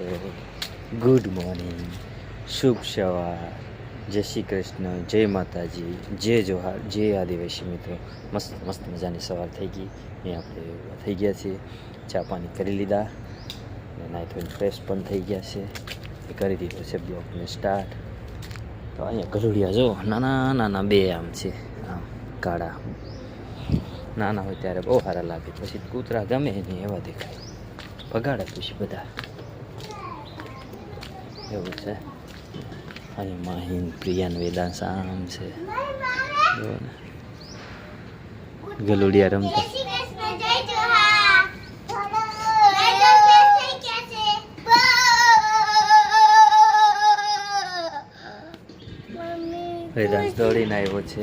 તો good morning, શુભ સવાર, જય શ્રી કૃષ્ણ, જય માતાજી, જય જોહાર, જય આદિવાસી મિત્રો. મસ્ત મસ્ત મજાની સવાર થઈ ગઈ. અહીં આપણે થઈ ગયા છીએ, ચા પાણી કરી લીધા, નાઈ ધોઈને ફ્રેશ પણ થઈ ગયા છે. એ કરી દીધો છે બ્લોગને સ્ટાર્ટ. તો અહીંયા ગલુડિયા જો નાના નાના બે આમ છે, આમ કાળા. નાના હોય ત્યારે બહુ સારા લાગે, પછી કૂતરા ગમે નહીં એવા દેખાય, ભગાડે પછી બધા એવું છે. અહીં માહિન, પ્રિયાન, વેદાંશ આમ છે, જો ને ગલુડિયા રમતા. વેદાંશ દોડીને આવ્યો છે,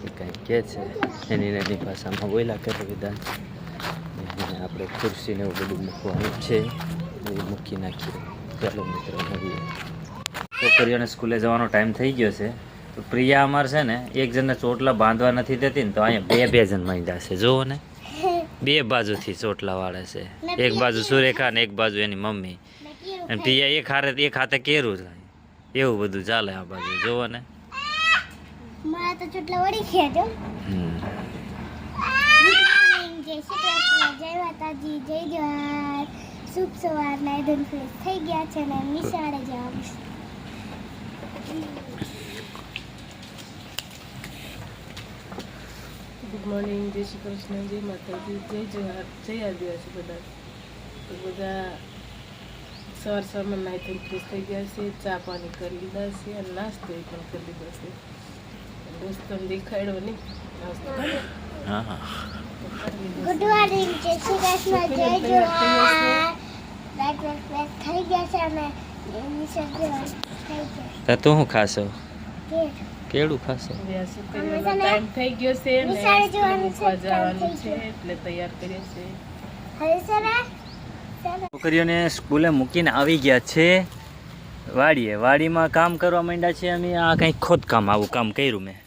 એ કંઈક કહે છે એની નાની ભાષામાં બોલ્યા કરે વેદાંત. આપણે ખુરશીને એવું બધું મૂકવાનું છે, એ મૂકી નાખીએ. ચાલો મિત્રો મળીએ. છોકરીઓને સ્કૂલે જવાનો ટાઈમ થઈ ગયો છે. તો પ્રિયા અમારે છે ને એક જણને ચોટલા બાંધવા નથી દેતી ને, તો અહીંયા બે જણ માંડ્યા છે. જુઓ ને, બે બાજુથી ચોટલા વાળે છે. એક બાજુ સુરેખા ને એક બાજુ એની મમ્મી, અને પ્રિયા એક હાથે કેરું થાય. એવું બધું ચાલે આ બાજુ, જુઓ ને. મારા તો ચોટલા વળી ગયા જો. જય શ્રી કૃષ્ણ, જય માતાજી, જય જોહાર, શુભ સવાર. નાઈધન ફ્રેશ થઈ ગયા છે ને નિશાળે જવાનું છે. ગુડ મોર્નિંગ, જય શ્રી કૃષ્ણ, જય માતાજી, જય જોહાર, જય આદિવાસી બધા. તો બધા સવારમાં નાઈ ધોઈને ફ્રેશ થઈ ગયા છે, ચા પાણી કરી લીધા છે અને નાસ્તો એ પણ કરી લીધો છે. દોસ્તોને દેખાડ્યો નહીં નાસ્તો. ગુડ મોર્નિંગ, જય શ્રી કૃષ્ણ, જય જોહાર. નાઈધન ફ્રેશ થઈ ગયા છે અને નિશાળે જવાનું થઈ ગયા. તો તું શું ખાશો? છે કેળું ખાશો? ટાઈમ થઈ ગયો છે ને મૂકવા જવાનું છે એટલે તૈયાર કરીએ છીએ. હવે સરા છોકરીઓને સ્કૂલે મૂકીને આવી ગયા છે વાડીમાં કામ કરવા માંડ્યા છે. અમે આ કંઈક ખોદકામ, આવું કામ કર્યું મેં.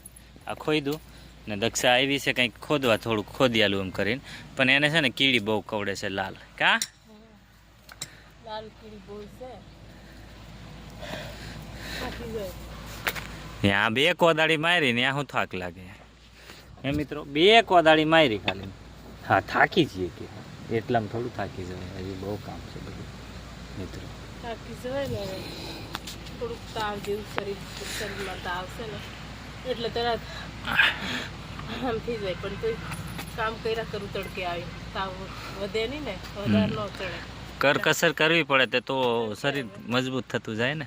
આ ખોદ્યું ને દક્ષા આવી છે કંઈક ખોદવા, થોડુંક ખોદી આલું એમ કરીને. પણ એને છે ને કીડી બહુ કવડે છે, લાલ. કા લાલ કીડી બહુ છે. થાકી જાય. ત્યાં બે કોદાળી મારી ને શું થાક લાગે હે મિત્રો? બે કોદાળી મારી ખાલી. હા, થાકી જઈએ કે એટલામાં થોડું થાકી જવાય, હજી બહુ કામ છે બધું મિત્રો. થાકી જવાય ને હવે. થોડુંક તાવ જેવું શરીરમાં તાવ છે ને એટલે તરત આમ થઈ જાય. પણ તોય કામ કર્યા કરું, તડકે આવી તાવ વધે નહીં ને, વધારે ન ચડે. કરકસર કરવી પડે તો શરીર મજબૂત થતું જાય ને.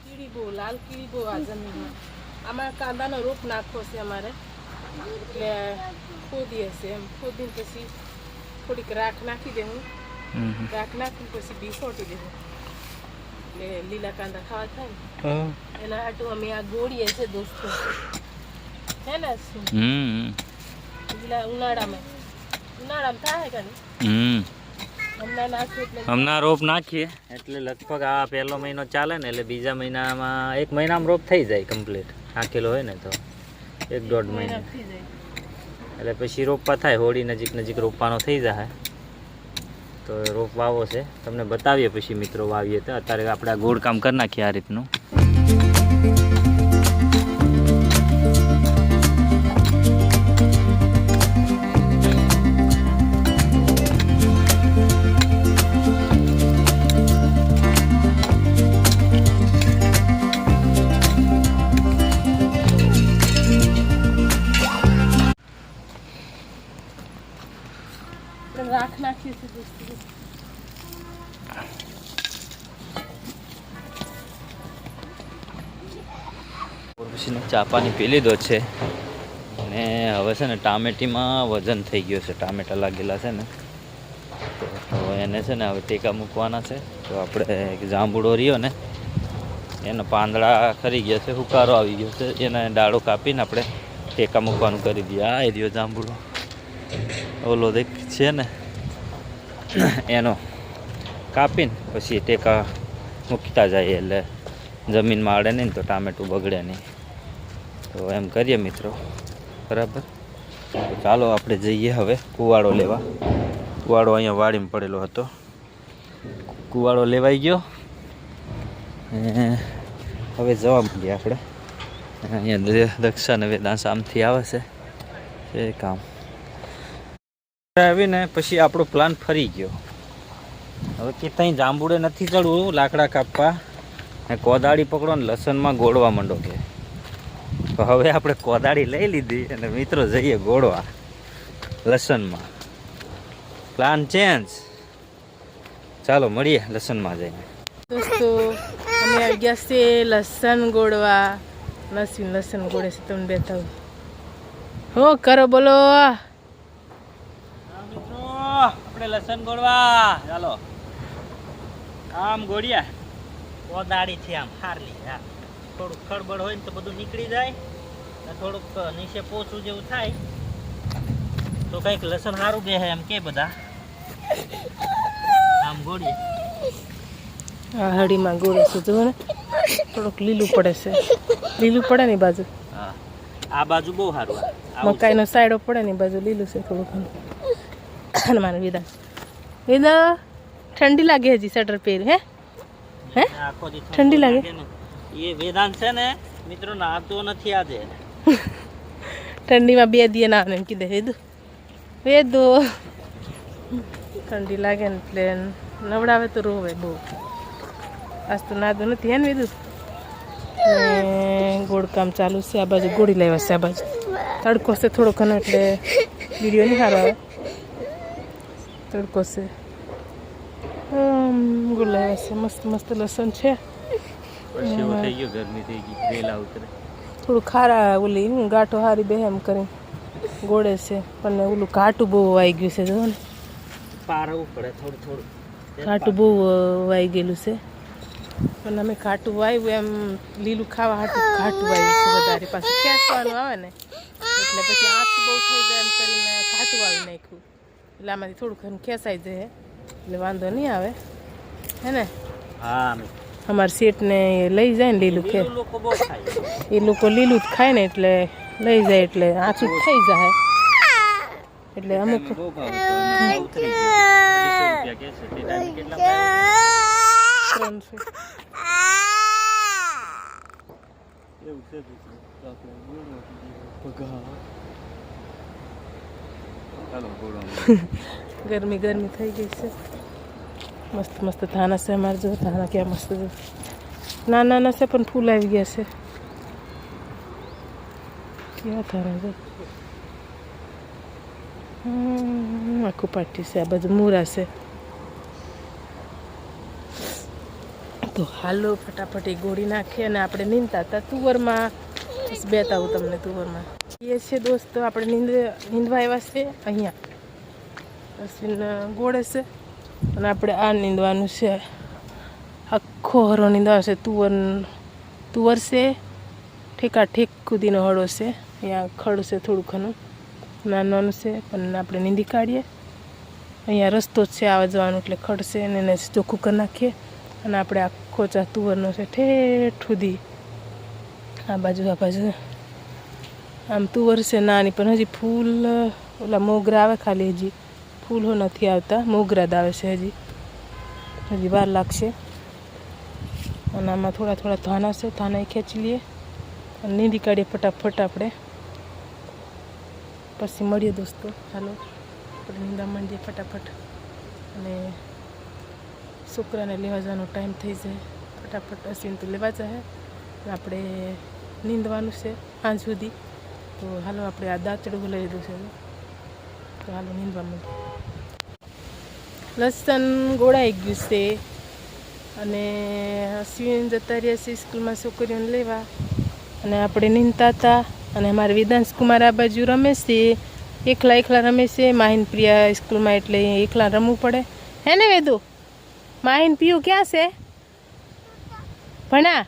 કીડી બહુ, લાલ કીડી બહુ આ જમીનમાં. આમાં કાંદાનો રોપ નાખવો છે અમારે, એટલે ખોદીએ છે. એમ ખોદીને પછી થોડીક રાખ નાખી દેવું. રાખ નાખીને પછી બી છોટી દેવું એટલે લીલા કાંદા ખાવા થાય ને. એના હાટું અમે આ ગોળીએ છે દોસ્તો, હે ને શું લીલા ઉનાળામાં થાય કે નહીં? હમણાં નાખીએ એટલે હમણાં રોપ નાખીએ એટલે લગભગ આ પહેલો મહિનો ચાલે ને એટલે બીજા મહિનામાં, એક મહિનામાં રોપ થઈ જાય કમ્પ્લીટ. નાખેલો હોય ને તો 1-1.5 મહિના થઈ જાય. એટલે પછી રોપવા થાય. હોળી નજીક રોપવાનો થઈ જાય. તો રોપ વાવો છે, તમને બતાવીએ પછી મિત્રો વાવીએ તો. અત્યારે આપણે આ ગોળ કામ કરી નાખીએ આ રીતનું. રાખ નાખીએ છીએ દોસ્તો. પછી ચા પાણી પી લીધો છે અને હવે છે ને ટામેટીમાં વજન થઈ ગયો છે. ટામેટા લાગેલા છે ને, તો એને છે ને હવે ટેકા મૂકવાના છે. તો આપણે એક જાંબુડો રહ્યો ને, એના પાંદડા ખરી ગયા છે, હુકારો આવી ગયો છે. એના ડાળો કાપીને આપણે ટેકા મૂકવાનું કરી દઈએ. આ એ રહ્યો જાંબુડો, ઓલો દેખ છે ને, એનો કાપીને પછી ટેકા મૂકતા જાય એટલે જમીનમાં આડે નહીં તો ટામેટું બગડે નહીં. તો એમ કરીએ મિત્રો, બરાબર. તો ચાલો આપણે જઈએ હવે કુવાડો લેવા. કુવાડો અહીંયા વાડીમાં પડેલો હતો, કુવાડો લેવાઈ ગયો. હવે જવા માંડીએ આપણે. અહીંયા દક્ષા ને વેદાંશ આમથી આવે છે એ કામ આવીને પછી આપણો પ્લાન ફરી ગયો. હવે કે ત્યાં જાંબુડે નથી ચડવું લાકડા કાપવા ને કોદાળી પકડો ને લસણમાં ગોળવા માંડો કે. તો હવે આપણે કોદાળી લઈ લીધી અને મિત્રો જઈએ ગોળવા લસણમાં. Plan change. ચાલો મળીએ લસણમાં જઈને. દોસ્તો અમે આવી ગયા છે લસણ ગોળવા. લસણ ગોળે છે તમને બેઠા હો કરો બોલો. મિત્રો આપણે લસણ ગોળવા ચાલો. આમ ગોળ્યા કોદાળીથી આમ હારલી. થોડુંક ખળબળ હોય ને તો બધું નીકળી જાય ને થોડુંક નીચે પોચું જેવું થાય તો કંઈક લસણ સારું બે એમ કે બધા. આમ ગોળીએ. આ હળીમાં ગોળે છે જુઓ ને થોડુંક લીલું પડે છે. લીલું પડે ને બાજુ. હા આ બાજુ બહુ સારું. મકાઈનો સાઈડો પડે ને બાજુ લીલું છે થોડું ઘણું. મારે વિદા વિદા ઠંડી લાગે હજી સ્વેટર પહેરી હે હે આખો દી ઠંડી લાગે. એ વેદાંત છે ને મિત્રો નાતો નથી આજે. ઠંડીમાં 2 દી ના આવે કીધે વેદો ઠંડી લાગે ને એટલે નવડાવે તો રોવે બહુ. આજ તો નાદું નથી હે ને વેદું. ગોળકામ ચાલુ છે. આ બાજુ ગોળી લાવ્યા છે. આ બાજુ તડકો છે થોડો ઘણો એટલે વિડીયો નહીં સારો આવે. તડકો છે. ગોળ લાવ્યા છે. મસ્ત મસ્ત લસણ છે. પરસેવો થઈ ગયો ગરમી થઈ ગઈ વેલા ઉતરે. થોડું ખારા ઓલી હું ગાંઠો હારી બે એમ કરી ગોળે છે પણ ઓલું ઘાટું બહુ વાઈ ગયું છે જો ને. પારવું પડે થોડું થોડું. ઘાટું બહુ વાઈ ગયેલું છે પણ અમે ઘાટું વાવ્યું એમ લીલું ખાવા હાટું ઘાટું વાવ્યું છે વધારે. પાછું ખેંચવાનું આવે ને એટલે પછી આંખ બહુ થઈ જાય એમ કરીને ઘાટું વાવી નાખ્યું. એટલે આમાંથી થોડું ઘણું ખેંચાઈ જાય એટલે વાંધો નહીં આવે હે ને. હા અમારા શેઠને લઈ જાય ને લીલું ખે લોકો બહુ ખાય. એ લોકો લીલું જ ખાય ને એટલે લઈ જાય એટલે આંચું થઈ જાય એટલે અમુક બહુ ભાવ ઉતરી ગયો. 250 કે છે તે ટાઈમ કેટલા 300 એવું છે ગરમી થઈ ગઈ છે. મસ્ત મસ્ત ધાના છે અમારે જો. ધાના ક્યાં મસ્ત છે. નાના છે પણ ફૂલ આવી ગયા છે. કેવા ધાના છે. આખું પાટી છે. આ બાજુ મૂરા છે. તો હાલો ફટાફટ એ ગોળી નાખીએ અને આપણે નીંદતા હતા તુવરમાં. બેતા હું તમને તુવરમાં એ છે દોસ્તો. આપણે નીંદવા આવ્યા છે અહીંયા. અશ્વિન ગોળે છે અને આપણે આ નીંદવાનું છે. આખો હરો નીંદવાનો છે. તુવર છે ઠેક કુદીનો હળો છે. અહીંયા ખડ છે થોડું ઘણું નાનવાનું છે પણ આપણે નીંદી કાઢીએ. અહીંયા રસ્તો જ છે આવવા જવાનું એટલે ખડ છે અને એને ચોખ્ખું કરી નાખીએ અને આપણે આખો ચા તુવરનો છે ઠેઠ સુધી. આ બાજુ આમ તુવર છે નાની પણ હજી ફૂલ ઓલા મોગરા આવે ખાલી. હજી ફૂલો નથી આવતા. મોગરા જ આવે છે હજી વાર લાગશે. અને આમાં થોડા ધાના છે. ધાના ખેંચી લઈએ અને નીંદી કાઢીએ ફટાફટ આપણે. પછી મળીએ દોસ્તો. ચાલો આપણે નીંદા માંડીએ ફટાફટ અને છોકરાને લેવા જવાનો ટાઈમ થઈ જાય. ફટાફટ અશ્વિન તો લેવા જાય આપણે નીંદવાનું છે સાંજ સુધી. તો હાલો આપણે આ દાંતડું લઈ લીધું છે તો હાલો નીંદવા માંડીએ. લસણ ગોળાઈ ગયું છે અને અશ્વિન જતા રહ્યા છે સ્કૂલમાં છોકરીઓને લેવા અને આપણે નીંદતા હતા. અને અમારે વિદાંશ કુમાર આ બાજુ રમે છે. એકલા રમે છે. માહિન પ્રિયા સ્કૂલમાં એટલે એકલા રમવું પડે હે ને વેદુ. માહિન પિયું ક્યાં છે? ભણા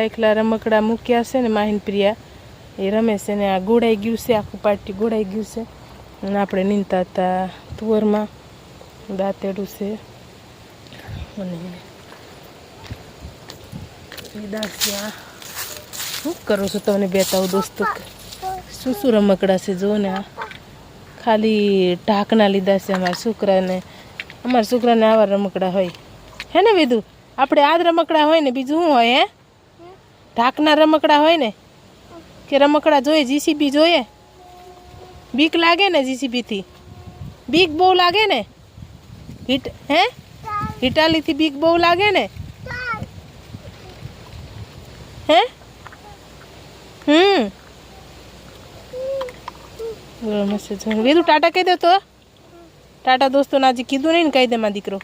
એકલા રમકડા મૂક્યા છે ને માહિન પ્રિયા એ રમે છે ને આ ગોળાઈ ગયું છે. આખું પાટી ગોળાઈ ગયું છે અને આપણે નીંદતા હતા તુવરમાં. દાંતેડું છે અને વિદાસ્યા શું કરો છો તમને બેતાવું દોસ્તો. શું રમકડા છે જુઓ ને. આ ખાલી ઢાંકણા લીધા છે અમારા છોકરાને આવા રમકડા હોય હે ને વિધુ આપણે આ જ રમકડા હોય ને બીજું શું હોય હે ઢાંકના રમકડા હોય ને કે રમકડા જોઈએ જીસીબી જોઈએ બીક લાગે ને જીસીબીથી બીક બહુ લાગે ને હિટાલીથી બીક બહુ લાગે ને હે વેદુ ટાટા કહી દો તો ટાટા દોસ્તોને આજે કીધું નહીં ને કહી દે માં દીકરો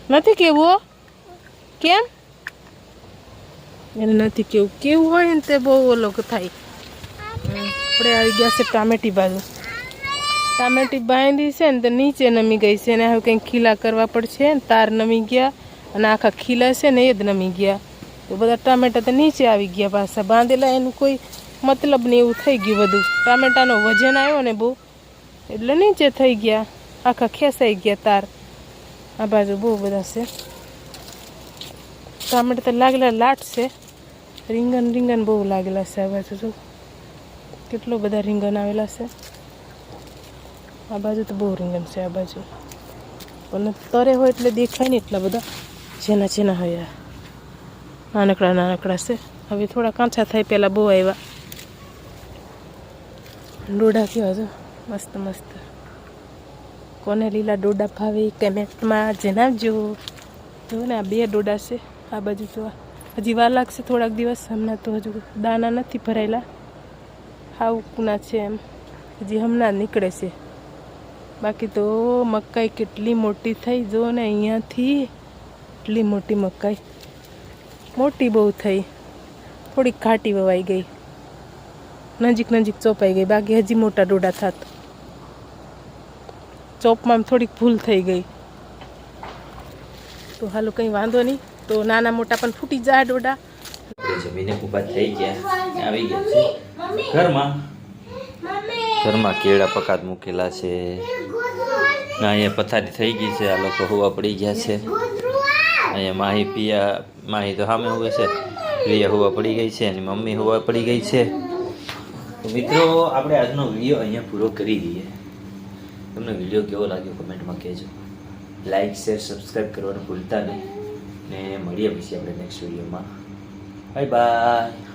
નથી કેવું કેમ એને નથી કેવું હોય ને તે બહુ ઓલો થાય આપણે આવી ગયા છે ટામેટી બાજુ ટામેટી બાંધી છે ને તો નીચે નમી ગઈ છે ને હવે કંઈક ખીલા કરવા પડશે ને તાર નમી ગયા અને આખા ખીલા છે ને એ જ નમી ગયા તો બધા ટામેટા તો નીચે આવી ગયા પાછા બાંધેલા એનું કોઈ મતલબ નહીં એવું થઈ ગયું બધું ટામેટાનો વજન આવ્યો ને બહુ એટલે નીચે થઈ ગયા આખા ખેંચાઈ ગયા તાર આ બાજુ બહુ બધા છે ટામેટા તો લાગેલા લાટ છે રીંગણ બહુ લાગેલા છે આ બાજુ જો કેટલો બધા રીંગણ આવેલા છે આ બાજુ તો બહુ રીંગણ છે આ બાજુ પણ તરે હોય એટલે દેખાય ને એટલા બધા જેના હોય નાનકડા છે હવે થોડા કાચા થાય પહેલાં બહુ આવ્યા ડોડા કેવા છો મસ્ત કોને લીલા ડોડા ભાવે કમેન્ટમાં જણાવજો જો ને આ 2 ડોડા છે આ બાજુ જોવા હજી વાર લાગશે થોડાક દિવસ હમણાં તો હજુ દાણા નથી ભરાયેલા હાવ કુના છે એમ હજી હમણાં નીકળે છે બાકી તો મકાઈ કેટલી મોટી થઈ જો ને અહીંયાથી એટલી મોટી મકાઈ મોટી બહુ થઈ થોડીક ઘાટી વવાઈ ગઈ નજીક ચોપાઈ ગઈ બાકી હજી મોટા ડોડા થાત ચોપમાં થોડીક ભૂલ થઈ ગઈ તો હાલો કંઈ વાંધો નહીં તો નાના મોટા પણ ફૂટી જાય ડોડા જમીને ઉભા થઈ ગયા આવી ગયા છે ઘરમાં કેળા પકાત મૂકેલા છે અહીંયા પથારી થઈ ગઈ છે આ લોકો હુવા પડી ગયા છે અહીંયા માહી તો સામે હુવે છે પ્રિયા હુવા પડી ગઈ છે અને મમ્મી હુવા પડી ગઈ છે તો મિત્રો આપણે આજનો વિડીયો અહીંયા પૂરો કરી દઈએ તમને વિડીયો કેવો લાગ્યો કમેન્ટમાં કહેજો લાઈક શેર સબસ્ક્રાઈબ કરવાનું ભૂલતા નહીં ને મળીએ પછી આપણે નેક્સ્ટ વિડીયોમાં બાય બાય